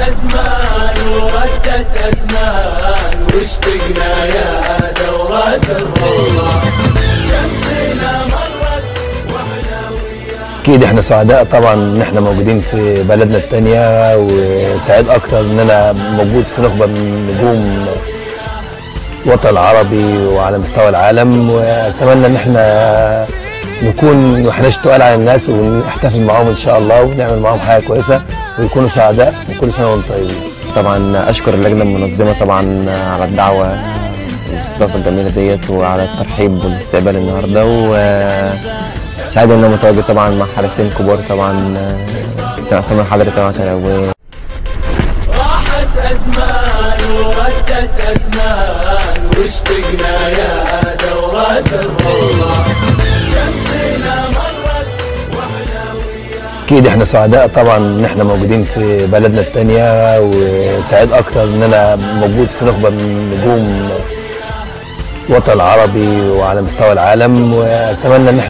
أزمان وردت أزمان واشتقنا يا دورة الروح. شمسنا مرت واحنا وياك. اكيد احنا سعداء طبعا ان احنا موجودين في بلدنا التانية، وسعيد اكتر ان انا موجود في نخبة من نجوم الوطن العربي وعلى مستوى العالم، واتمنى ان احنا نكون ما احناش تقال على الناس ونحتفل معاهم ان شاء الله ونعمل معاهم حاجه كويسه ويكونوا سعداء، وكل سنه وانتم طيبين. طبعا اشكر اللجنه المنظمه طبعا على الدعوه والاستضافه الجميله ديت، وعلى الترحيب والاستقبال النهارده، وسعيد ان انا متواجد طبعا مع حارسين كبار طبعا كابتن عصام الحضري طبعا راحت أزمان وردت أزمان واشتقنا يا دورة الروح. شمسنا مرت واحنا وياك. اكيد احنا سعداء طبعا ان احنا موجودين في بلدنا التانية، وسعيد اكتر ان انا موجود في نخبة من نجوم الوطن العربي وعلى مستوى العالم، واتمنى ان احنا